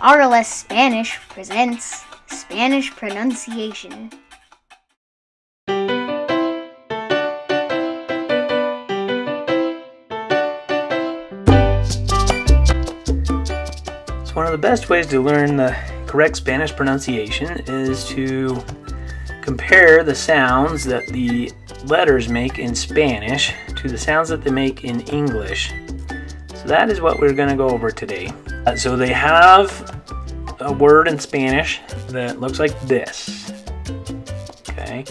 RLS Spanish presents Spanish pronunciation. So one of the best ways to learn the correct Spanish pronunciation is to compare the sounds that the letters make in Spanish to the sounds that they make in English. So that is what we're going to go over today. So they have a word in Spanish that looks like this. Okay,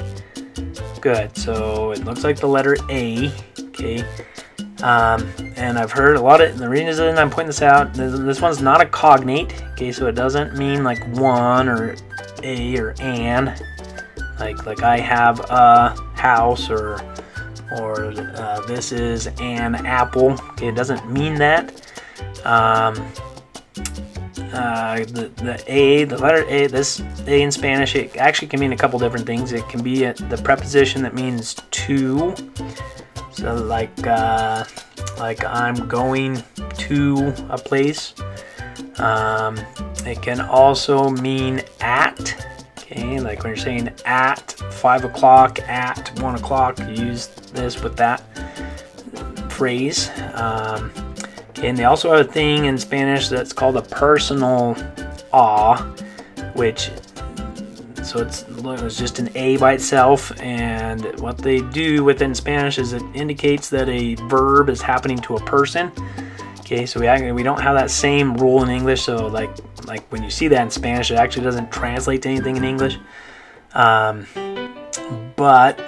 good. So it looks like the letter A. Okay, and I've heard a lot of, the reason I'm pointing this out, this one's not a cognate. Okay, so it doesn't mean like one or a or an. Like I have a house or this is an apple. Okay, it doesn't mean that. The letter A, this A in Spanish, it actually can mean a couple different things. It can be the preposition that means to. So like I'm going to a place. It can also mean at. Okay, like when you're saying at 5 o'clock, at 1 o'clock, you use this with that phrase. And they also have a thing in Spanish that's called a personal a, which, so it's just an A by itself, and what they do with it in Spanish is it indicates that a verb is happening to a person. Okay, so we don't have that same rule in English, so like when you see that in Spanish, it actually doesn't translate to anything in English. But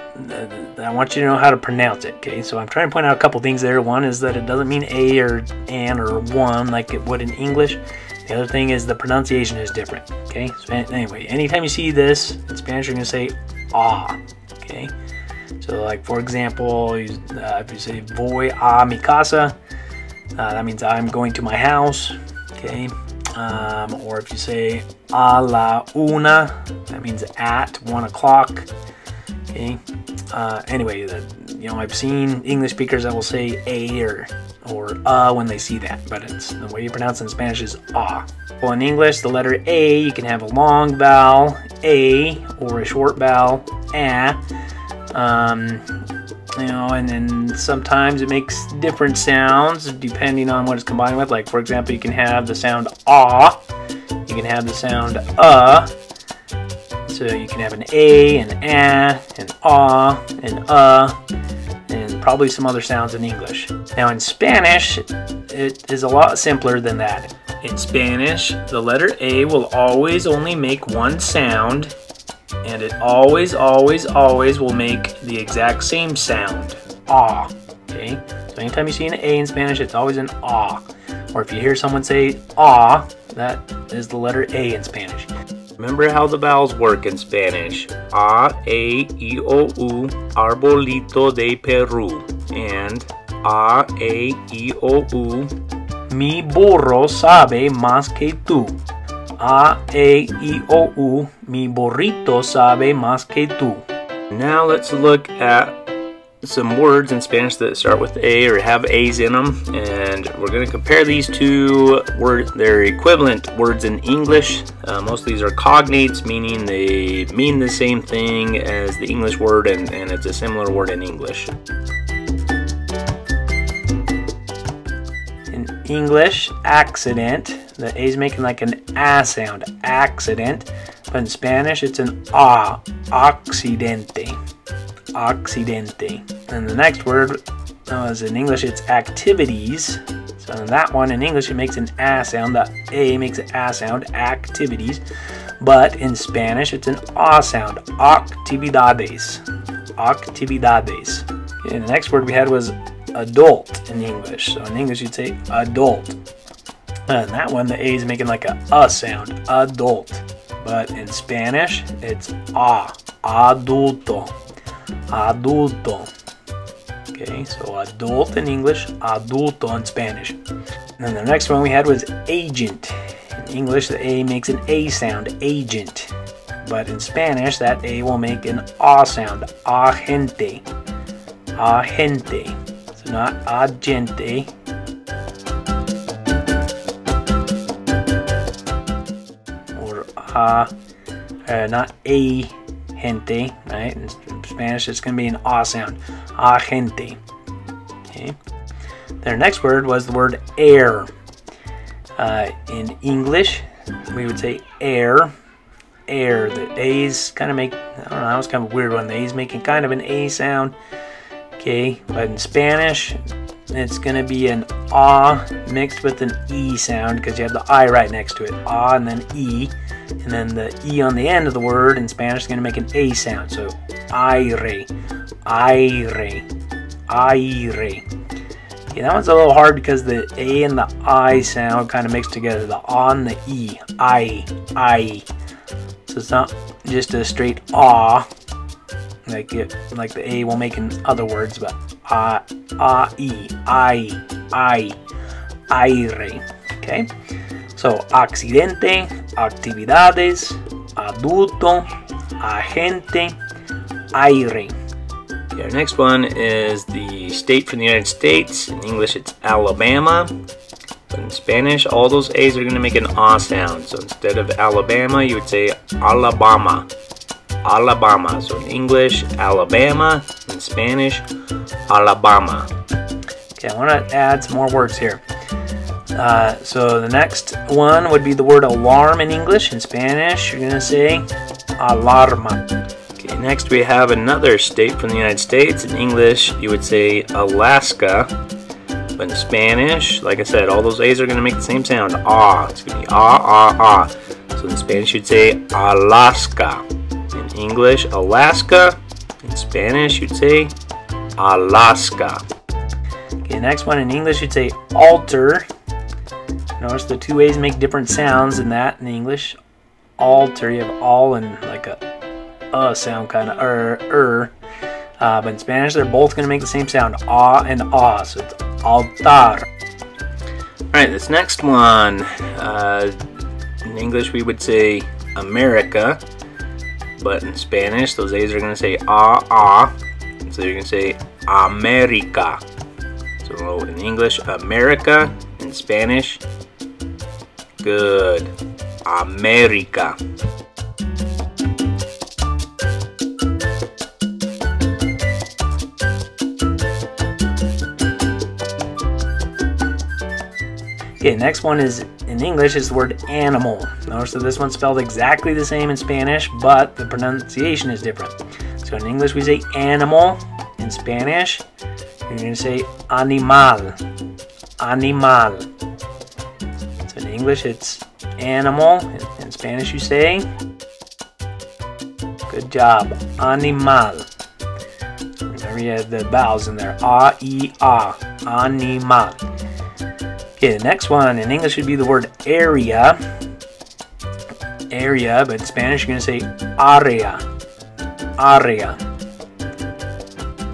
I want you to know how to pronounce it. Okay, so I'm trying to point out a couple things there. One is that it doesn't mean a or an or one like it would in English. The other thing is the pronunciation is different. Okay, so anyway, anytime you see this in Spanish, you're going to say ah. Okay, so like for example, if you say voy a mi casa, that means I'm going to my house. Okay, or if you say a la una, that means at 1 o'clock. Okay. Anyway, I've seen English speakers that will say a or when they see that, but it's the way you pronounce it in Spanish is ah. Well, in English, the letter A, you can have a long vowel a or a short vowel a. And then sometimes it makes different sounds depending on what it's combined with. Like for example, you can have the sound ah, you can have the sound so you can have an A, an and probably some other sounds in English. Now in Spanish, it is a lot simpler than that. In Spanish, the letter A will always only make one sound, and it always will make the exact same sound, ah. Okay, so anytime you see an A in Spanish, it's always an ah. Or if you hear someone say ah, that is the letter A in Spanish. Remember how the vowels work in Spanish. A, E, O, U, arbolito de Peru. And A, E, O, U, mi burro sabe más que tú. A, E, O, U, mi burrito sabe más que tú. Now let's look at some words in Spanish that start with A or have A's in them, and we're going to compare these two words, their equivalent words in English. Most of these are cognates, meaning they mean the same thing as the English word, and it's a similar word in English. In English, accident, the A is making like an A sound, accident, but in Spanish it's an A, accidente. Accidente. And the next word is in English, it's activities. So in that one, in English, it makes an A sound. The A makes an A sound, activities. But in Spanish, it's an A sound, actividades. Actividades. Okay, the next word we had was adult in English. So in English, you'd say adult. And that one, the A is making like a sound, adult. But in Spanish, it's A, adulto. Adulto. Okay, so adult in English, adulto in Spanish. And then the next one we had was agent. In English, the A makes an A sound, agent. But in Spanish, that A will make an A sound, agente. Agente. So not agente. not a gente, right? In Spanish, it's going to be an ah sound. A gente. Okay. Their next word was the word air. In English, we would say air. Air. The A's kind of make, I don't know, that was kind of a weird one. The A's making kind of an A sound. Okay, but in Spanish, it's going to be an ah mixed with an E sound because you have the I right next to it. Ah and then E. And then the E on the end of the word in Spanish is going to make an A sound. So aire, aire, aire. Okay, that one's a little hard because the A and the I sound kind of mixed together. The ah and the E. I. So it's not just a straight ah like the A will make in other words, but e, I, aire. Okay? So accidente, actividades, adulto, agente, aire. Okay, our next one is the state from the United States. In English, it's Alabama. But in Spanish, all those A's are going to make an ah sound. So instead of Alabama, you would say Alabama. Alabama. So in English, Alabama. In Spanish, Alabama. Okay, I want to add some more words here. So the next one would be the word alarm in English. In Spanish, you're going to say alarma. Okay, next we have another state from the United States. In English, you would say Alaska. But in Spanish, like I said, all those A's are going to make the same sound. Ah. It's going to be ah, ah, ah. So in Spanish, you'd say Alaska. In English, Alaska. In Spanish, you'd say Alaska. Okay, next one in English, you'd say alter. Notice the two A's make different sounds in that in English. Alter, you have all and like a sound, kind of but in Spanish, they're both going to make the same sound, ah and ah. So it's altar. Alright, this next one, in English we would say America, but in Spanish those A's are going to say ah. So you're going to say America. So in English, America. In Spanish, good, America. Okay, next one is in English is the word animal. Notice that this one's spelled exactly the same in Spanish, but the pronunciation is different. So in English we say animal. In Spanish, you're going to say animal. Animal. So in English it's animal. In Spanish you say, good job, animal. Remember you have the vowels in there. A, E, A. Animal. Okay, the next one in English would be the word area. Area, but in Spanish you're going to say área. Área.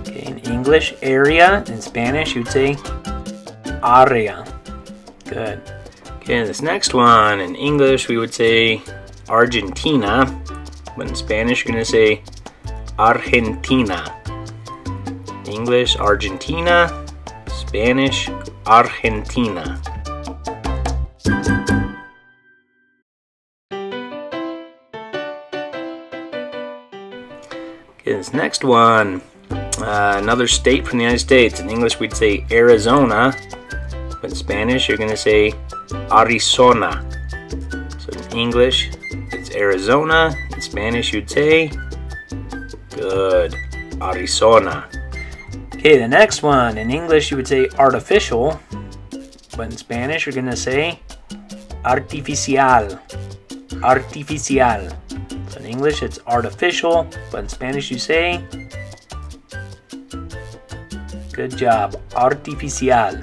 Okay, in English, area. In Spanish you'd say área. Good. Okay, this next one in English we would say Argentina, but in Spanish you're going to say Argentina. English, Argentina. Spanish, Argentina. Okay, this next one, another state from the United States. In English, we'd say Arizona, but in Spanish, you're going to say Arizona. So in English, it's Arizona. In Spanish, you'd say, good, Arizona. Okay, the next one, in English you would say artificial, but in Spanish you're going to say artificial. Artificial. So in English it's artificial, but in Spanish you say, good job, artificial.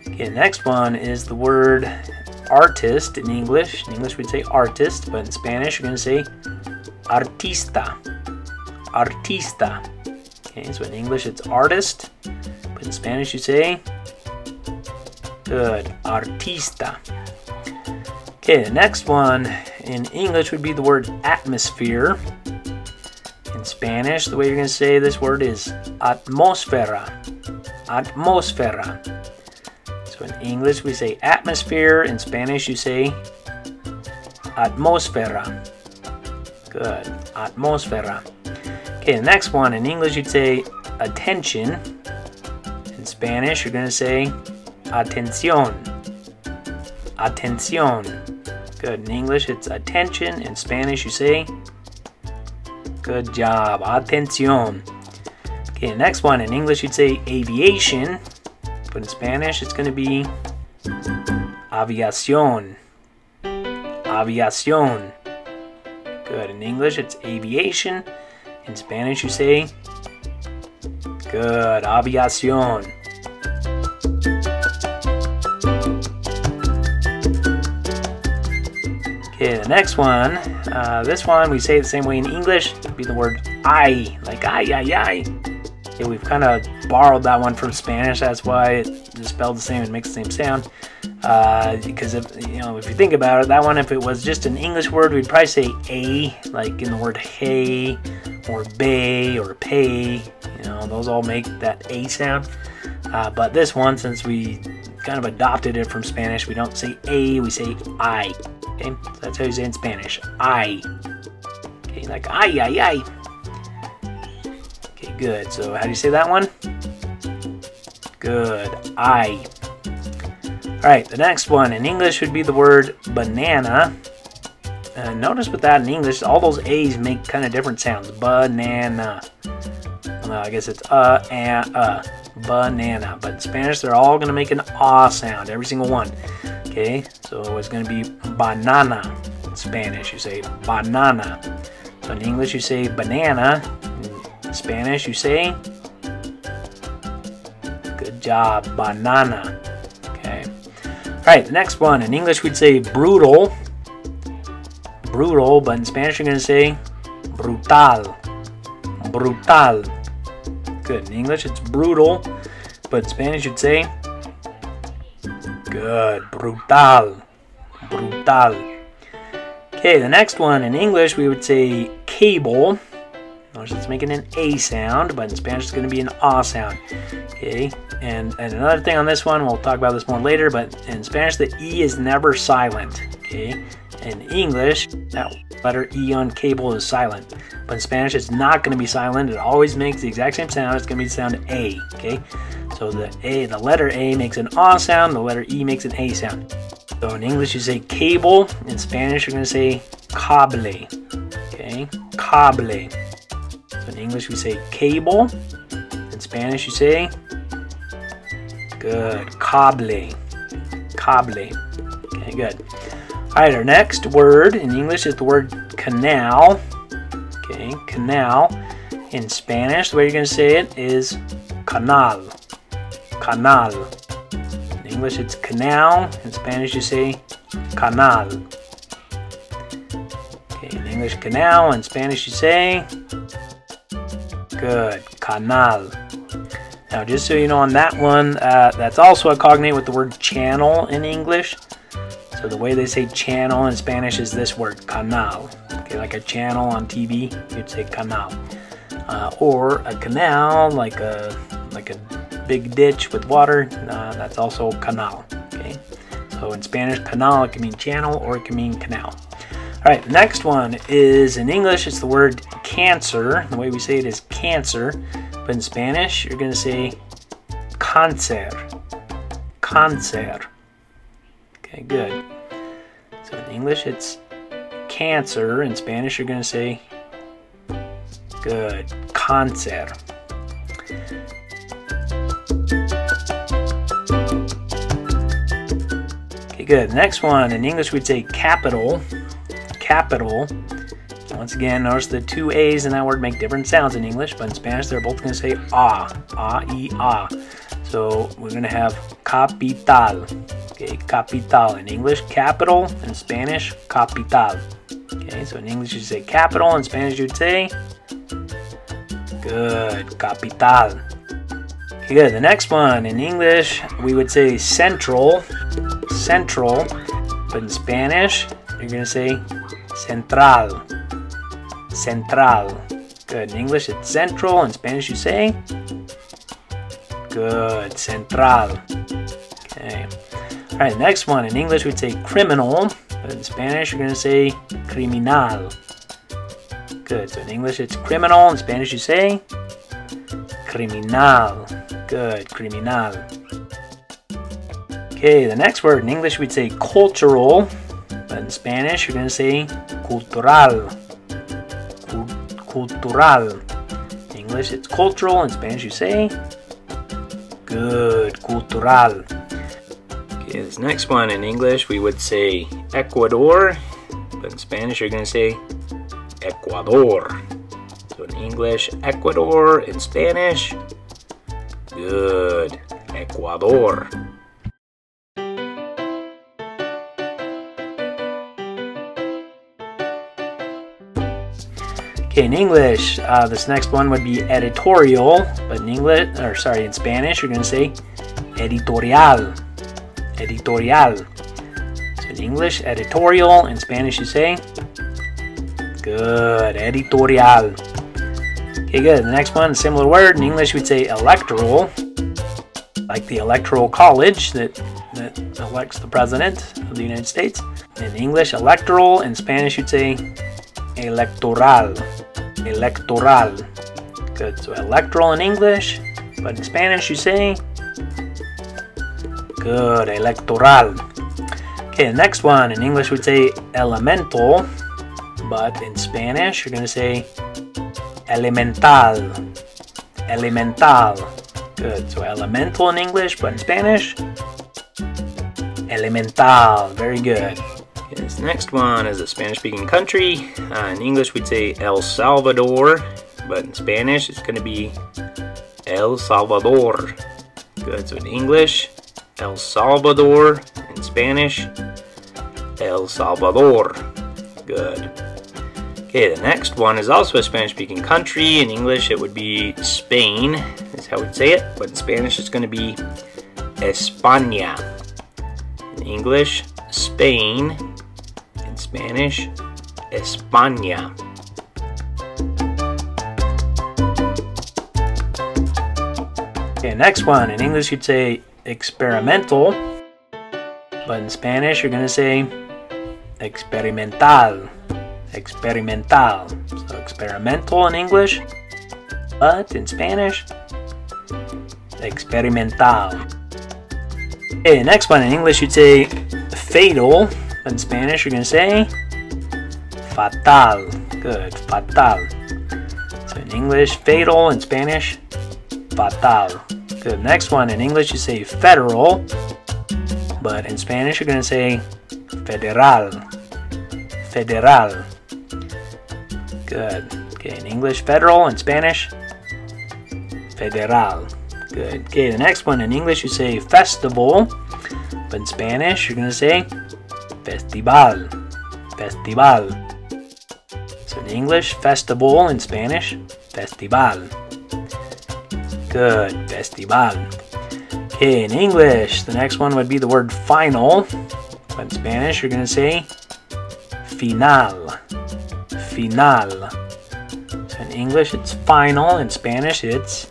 Okay, the next one is the word artist in English. In English we'd say artist, but in Spanish you're going to say artista. Artista. Okay, so in English it's artist, but in Spanish you say, good, artista. Okay, the next one in English would be the word atmosphere. In Spanish, the way you're going to say this word is atmosfera. Atmosfera. So in English we say atmosphere. In Spanish you say atmosfera. Good, atmosfera. Okay, the next one, in English you'd say attention. In Spanish you're going to say atención. Atención. Good, in English it's attention. In Spanish you say, good job, atención. Okay, the next one, in English you'd say aviation. But in Spanish it's going to be aviación. Aviación. Good, in English it's aviation. In Spanish you say, good, aviación. Okay, the next one, this one we say the same way in English. It'd be the word ay, like ay, ay, ay. Okay, we've kind of borrowed that one from Spanish. That's why it's spelled the same and makes the same sound. Because if you think about it, that one, if it was just an English word, we'd probably say a, like in the word hey, or bay, or pay. Those all make that a sound. But this one, since we kind of adopted it from Spanish, we don't say a, we say I. Okay, so that's how you say in Spanish, I. Okay, like ay, ay, ay. Okay, good. So how do you say that one? Good, I. Alright, the next one in English would be the word banana. Notice with that in English, all those A's make kind of different sounds. Banana. I guess it's banana. But in Spanish, they're all going to make an ah sound, every single one. Okay, so it's going to be banana. In Spanish, you say banana. So in English, you say banana. In Spanish, you say, good job, banana. Okay. Alright, the next one. In English, we'd say brutal. Brutal, but in Spanish, you're going to say brutal. Brutal. Good. In English, it's brutal, but in Spanish, you'd say, good, brutal. Brutal. Okay, the next one. In English, we would say cable. Notice it's making an A sound, but in Spanish, it's going to be an ah sound. Okay, and another thing on this one, we'll talk about this more later, but in Spanish, the E is never silent. Okay, in English, that letter E on cable is silent, but in Spanish, it's not going to be silent. It always makes the exact same sound. It's going to be the sound A. Okay, so the letter A makes an ah sound. The letter E makes an A sound. So in English, you say cable. In Spanish, you're going to say cable. Okay, cable. So in English, we say cable. In Spanish, you say, good, cable. Cable. Okay, good. Alright, our next word in English is the word canal. Okay, canal. In Spanish, the way you're going to say it is canal. Canal. In English, it's canal. In Spanish, you say canal. Okay, in English, canal. In Spanish, you say, good, canal. Now, just so you know on that one, that's also a cognate with the word channel in English. So the way they say channel in Spanish is this word, canal. Okay, like a channel on TV, you'd say canal. Or a canal, like a big ditch with water, that's also canal. Okay, so in Spanish, canal, it can mean channel or it can mean canal. All right, the next one is in English, it's the word cancer. The way we say it is cancer, but in Spanish, you're going to say cáncer. Cáncer. Okay, good. So in English, it's cancer. In Spanish, you're going to say, good, cáncer. Okay, good. Next one, in English, we'd say capital. Capital. Once again, notice the two A's in that word make different sounds in English, but in Spanish, they're both going to say ah. Ah. So we're going to have capital. Okay, capital. In English, capital. In Spanish, capital. Okay, so in English, you say capital. In Spanish, you'd say, good, capital. Okay, good. The next one, in English, we would say central. Central. But in Spanish, you're going to say central. Central. Good. In English, it's central. In Spanish, you say, good, central. Okay. All right, next one. In English, we'd say criminal. But in Spanish, you're going to say criminal. Good. So in English, it's criminal. In Spanish, you say criminal. Good. Criminal. Okay, the next word in English, we'd say cultural. But in Spanish, you're going to say cultural. Cultural. In English, it's cultural. In Spanish, you say good. Cultural. Okay, this next one in English, we would say Ecuador. But in Spanish, you're going to say Ecuador. So in English, Ecuador. In Spanish, good. Ecuador. Okay, in English, this next one would be editorial, but in English, or sorry, in Spanish, you're going to say editorial. Editorial. So in English, editorial. In Spanish, you say good. Editorial. Okay, good. The next one, similar word. In English, we'd say electoral, like the Electoral College that elects the President of the United States. In English, electoral. In Spanish, you'd say electoral. Electoral. Good. So electoral in English, but in Spanish you say good. Electoral. Okay, the next one in English we'd say elemental, but in Spanish you're going to say elemental. Elemental. Good. So elemental in English, but in Spanish elemental. Very good. This next one is a Spanish-speaking country. In English, we'd say El Salvador, but in Spanish, it's going to be El Salvador. Good. So in English, El Salvador. In Spanish, El Salvador. Good. Okay, the next one is also a Spanish-speaking country. In English, it would be Spain, is how we'd say it, but in Spanish, it's going to be España. In English, Spain. In Spanish, España. Okay, next one. In English, you'd say experimental, but in Spanish, you're going to say experimental. Experimental. So experimental in English, but in Spanish, experimental. Okay, next one. In English, you'd say fatal. In Spanish, you're going to say fatal. Good. Fatal. So in English, fatal. In Spanish, fatal. Good. Next one. In English, you say federal. But in Spanish, you're going to say federal. Federal. Good. Okay. In English, federal. In Spanish, federal. Good. Okay. The next one. In English, you say festival. But in Spanish, you're going to say festival. Festival. So in English, festival. In Spanish, festival. Good. Festival. Okay, in English, the next one would be the word final. But in Spanish, you're going to say final. Final. So in English, it's final. In Spanish, it's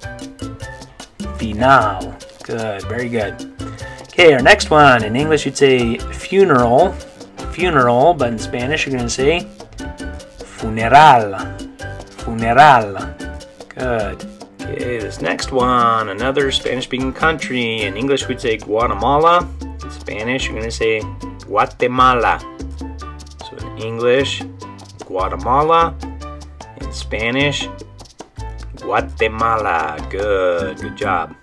final. Good. Very good. Okay, our next one. In English, you'd say funeral. Funeral, but in Spanish, you're going to say funeral. Funeral. Good. Okay, this next one, another Spanish-speaking country. In English, we'd say Guatemala. In Spanish, you're going to say Guatemala. So in English, Guatemala. In Spanish, Guatemala. Good. Good job.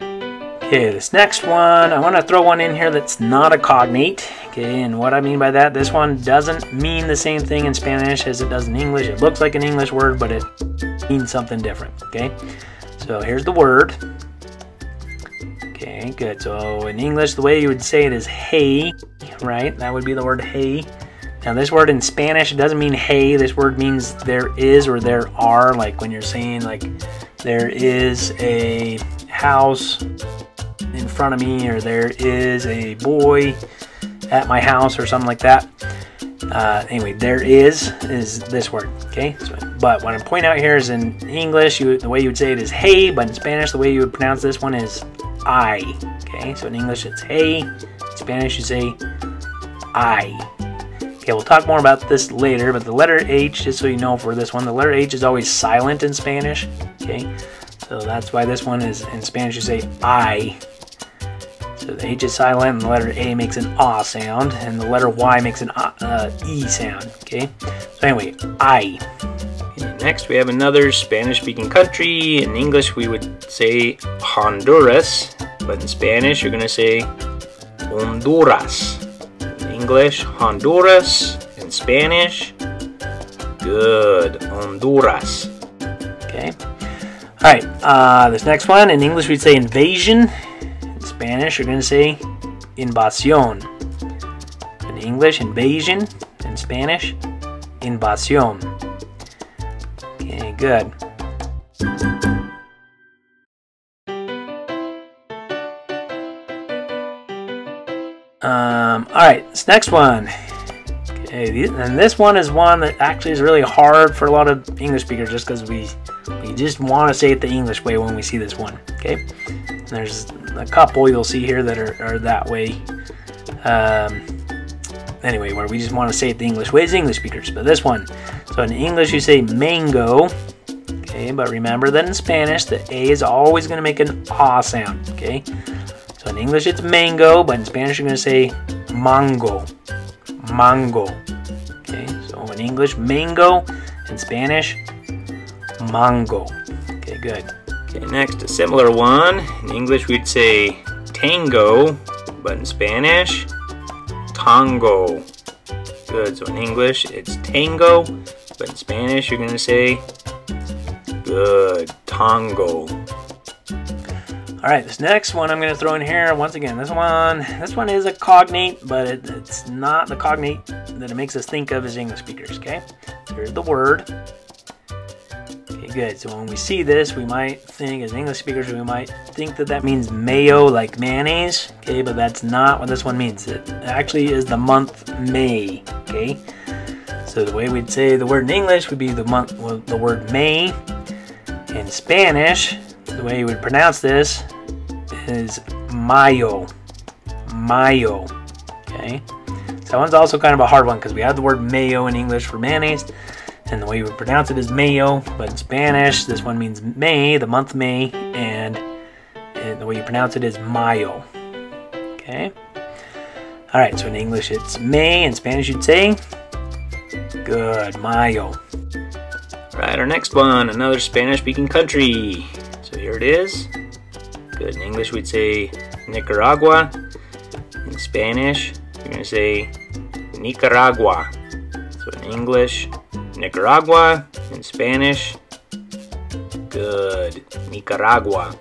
Okay, this next one, I want to throw one in here that's not a cognate. Okay, and what I mean by that, this one doesn't mean the same thing in Spanish as it does in English. It looks like an English word, but it means something different. Okay, so here's the word. Okay, good. So in English, the way you would say it is hey, right? That would be the word hey. Now this word in Spanish, it doesn't mean hey. This word means there is or there are. Like when you're saying like there is a house in front of me, or there is a boy at my house, or something like that. Anyway, there is this word. Okay, so, but what I'm pointing out here is in English, the way you would say it is hey, but in Spanish, the way you would pronounce this one is I. Okay, so in English it's hey. In Spanish you say I. Okay, we'll talk more about this later, but the letter H, just so you know for this one, the letter H is always silent in Spanish. Okay, so that's why this one is, in Spanish you say I. So the H is silent, and the letter A makes an ah sound, and the letter Y makes an E sound. Okay, so anyway, I. Okay, next we have another Spanish-speaking country. In English we would say Honduras, but in Spanish you're going to say Honduras. In English, Honduras. In Spanish, good, Honduras. Okay. All right. This next one, in English we'd say invasion. In Spanish, you're going to say invasión. In English, invasion. In Spanish, invasión. Okay, good. Alright, this next one. Okay, and this one is one that actually is really hard for a lot of English speakers just because we just want to say it the English way when we see this one. Okay, and there's a couple you'll see here that are that way. Anyway, where we just want to say it the English way as English speakers. But this one, so in English you say mango. Okay, but remember that in Spanish the A is always going to make an ah sound. Okay. So in English it's mango, but in Spanish you're going to say mango. Mango. Okay, so in English mango, in Spanish mango. Okay, good. Okay, next a similar one. In English we'd say tango, but in Spanish tango. Good, so in English it's tango, but in Spanish you're going to say good, tango. Alright, this next one I'm going to throw in here, once again, this one is a cognate, but it's not the cognate that it makes us think of as English speakers, okay? Here's the word. Okay, good. So when we see this, we might think, as English speakers, we might think that that means mayo, like mayonnaise, okay? But that's not what this one means. It actually is the month May, okay? So the way we'd say the word in English would be the word May. In Spanish, the way you would pronounce this is mayo. Mayo. Okay? So that one's also kind of a hard one because we have the word mayo in English for mayonnaise, and the way you would pronounce it is mayo, but in Spanish this one means May, the month May, and the way you pronounce it is mayo. Okay? Alright, so in English it's May, in Spanish you'd say good, mayo. Alright, our next one, another Spanish-speaking country. So here it is. Good. In English, we'd say Nicaragua. In Spanish, you're going to say Nicaragua. So in English, Nicaragua. In Spanish, good, Nicaragua.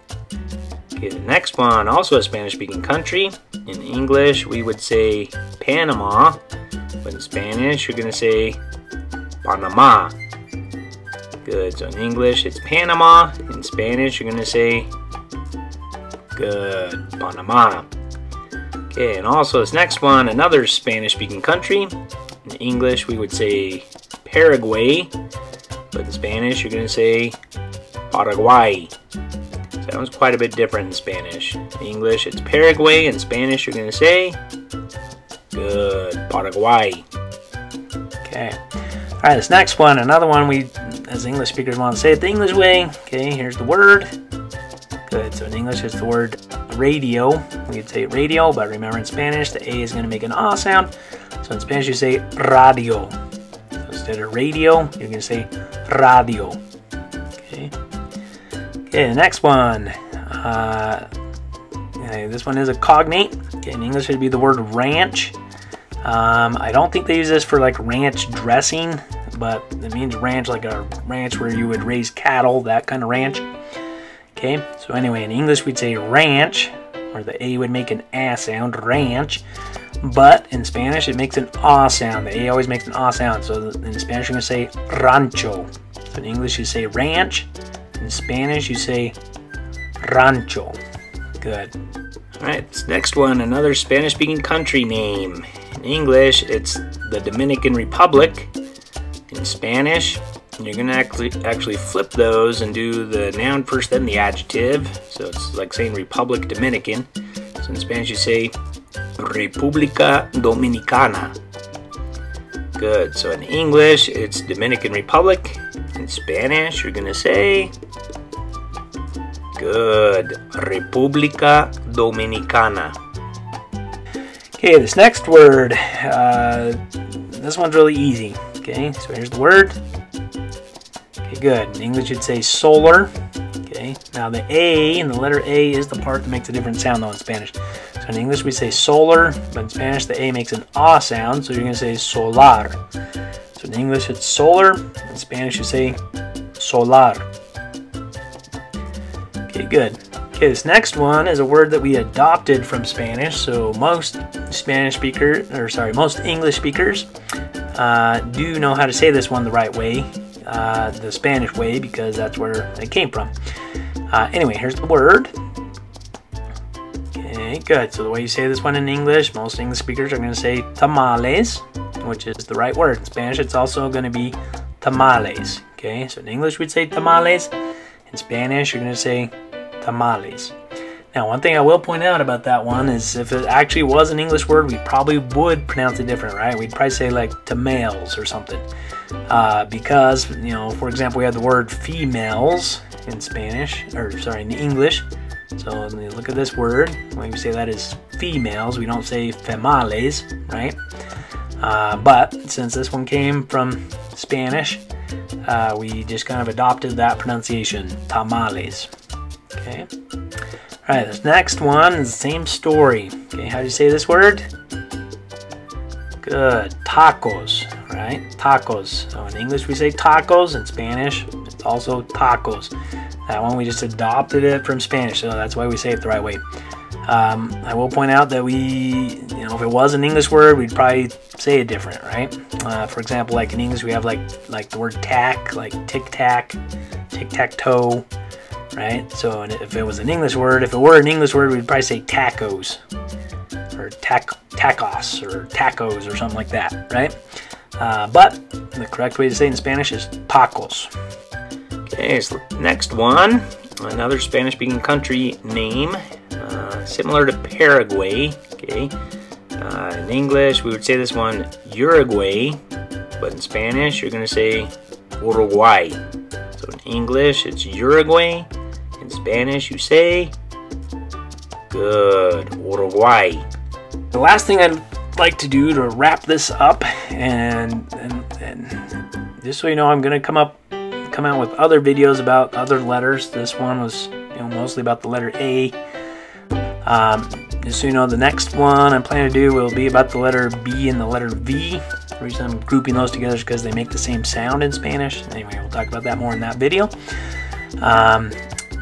Okay, the next one, also a Spanish-speaking country. In English, we would say Panama. But in Spanish, you're going to say Panama. Good. So in English, it's Panama. In Spanish, you're going to say good, Panama. Okay, and also this next one, another Spanish-speaking country. In English, we would say Paraguay. But in Spanish, you're going to say Paraguay. So that one's quite a bit different in Spanish. In English, it's Paraguay. In Spanish, you're going to say good, Paraguay. Okay. All right, this next one, another one we, as English speakers, want to say it the English way. Okay, here's the word. Good, so in English it's the word radio. We'd say radio, but remember in Spanish the A is going to make an ah sound. So in Spanish you say radio. So instead of radio, you're going to say radio. Okay. Okay, the next one. Okay, this one is a cognate. Okay, in English it'd be the word ranch. I don't think they use this for like ranch dressing, but it means ranch, like a ranch where you would raise cattle, that kind of ranch. Okay, so anyway, in English we'd say ranch, or the A would make an ah sound, ranch, but in Spanish it makes an ah sound. The A always makes an ah sound, so in Spanish you're going to say rancho. So in English you say ranch, in Spanish you say rancho. Good. Alright, this next one, another Spanish-speaking country name. In English, it's the Dominican Republic. In Spanish, you're going to actually flip those and do the noun first, then the adjective. So it's like saying Republic Dominican. So in Spanish, you say República Dominicana. Good. So in English, it's Dominican Republic. In Spanish, you're going to say, good, República Dominicana. Okay, this next word, this one's really easy. Okay, so here's the word. Okay, good. In English, you'd say solar. Okay, now the A and the letter A is the part that makes a different sound though in Spanish. So in English, we say solar, but in Spanish, the A makes an ah sound, so you're going to say solar. So in English, it's solar. In Spanish, you say solar. Okay, good. Okay, this next one is a word that we adopted from Spanish. So most most English speakers do know how to say this one the right way, the Spanish way, because that's where it came from. Anyway, here's the word. Okay, good. So the way you say this one in English, most English speakers are going to say tamales, which is the right word. In Spanish, it's also going to be tamales. Okay, so in English, we'd say tamales. In Spanish, you're going to say tamales. Now, one thing I will point out about that one is if it actually was an English word, we probably would pronounce it different, right? We'd probably say like tamales or something. Because, you know, for example, we have the word females in Spanish, or sorry, in English. So when you look at this word, when we say that is females, we don't say females, right? But since this one came from Spanish, we just kind of adopted that pronunciation, tamales. Okay. All right, this next one is the same story. Okay, how do you say this word? Good, tacos, right? Tacos. So in English we say tacos. In Spanish, it's also tacos. That one we just adopted it from Spanish, so that's why we say it the right way. I will point out that if it was an English word, we'd probably say it different, right? For example, like in English, we have like the word tack, like tic-tac, tic-tac-toe, right? So if it was an English word, we'd probably say tacos, or tacos, or tacos, or something like that, right? But the correct way to say it in Spanish is tacos. Okay, so next one, another Spanish-speaking country name, similar to Paraguay. Okay, in English we would say this one Uruguay, but in Spanish you're going to say Uruguay. So in English it's Uruguay. In Spanish you say, good, Uruguay. The last thing I'd like to do to wrap this up, and just so you know, I'm going to come out with other videos about other letters. This one was mostly about the letter A. Just so you know, the next one I'm planning to do will be about the letter B and the letter V. The reason I'm grouping those together is because they make the same sound in Spanish. Anyway, we'll talk about that more in that video.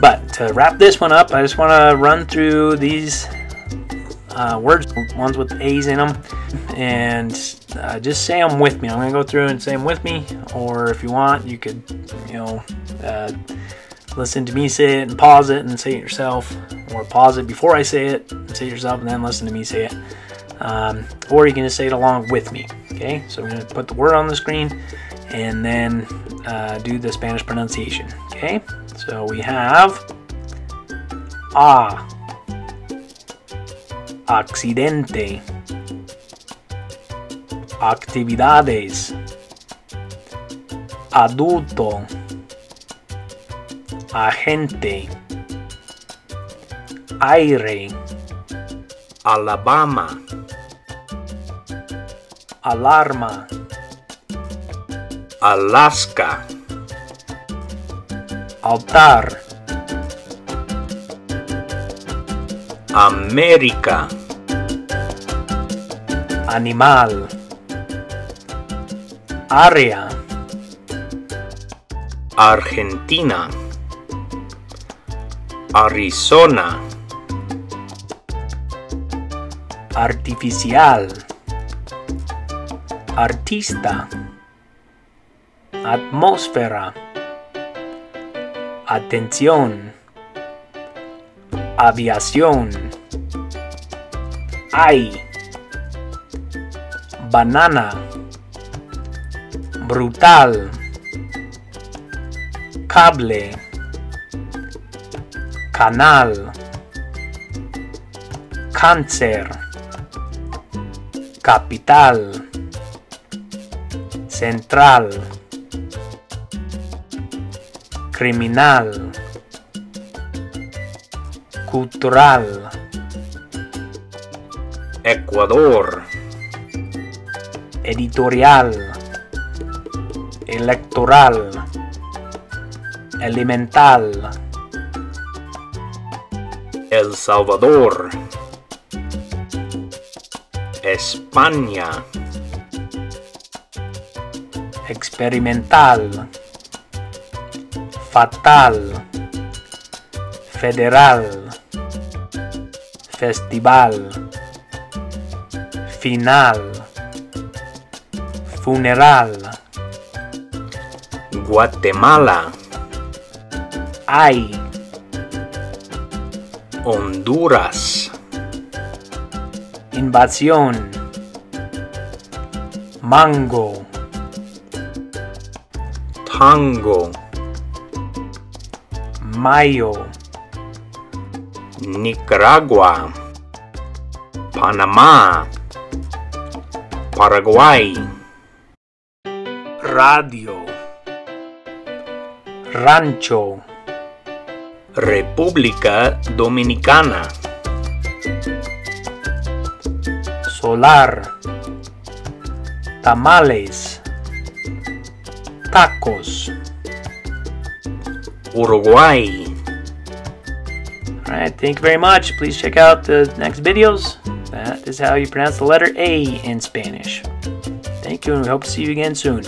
But to wrap this one up, I just want to run through these words, ones with A's in them, and just say them with me. I'm going to go through and say them with me, or if you want, you could, listen to me say it and pause it and say it yourself, or pause it before I say it and say it yourself and then listen to me say it. Or you can just say it along with me. Okay, so I'm going to put the word on the screen and then do the Spanish pronunciation. Okay, so we have A, accidente, actividades, adulto, agente, aire, Alabama, alarma, Alaska, altar, América, animal, área, Argentina, Arizona, artificial, artista, atmósfera, atención, aviación, hay, banana, brutal, cable, canal, cáncer, capital, central, criminal, cultural, Ecuador, editorial, electoral, elemental, El Salvador, España, experimental, fatal, federal, festival, final, funeral, Guatemala, hay, Honduras, invasión, mango, Tango, mayo, Nicaragua, Panamá, Paraguay, radio, rancho, República Dominicana, solar, tamales, tacos. Uruguay. Alright, thank you very much. Please check out the next videos. That is how you pronounce the letter A in Spanish. Thank you, and we hope to see you again soon.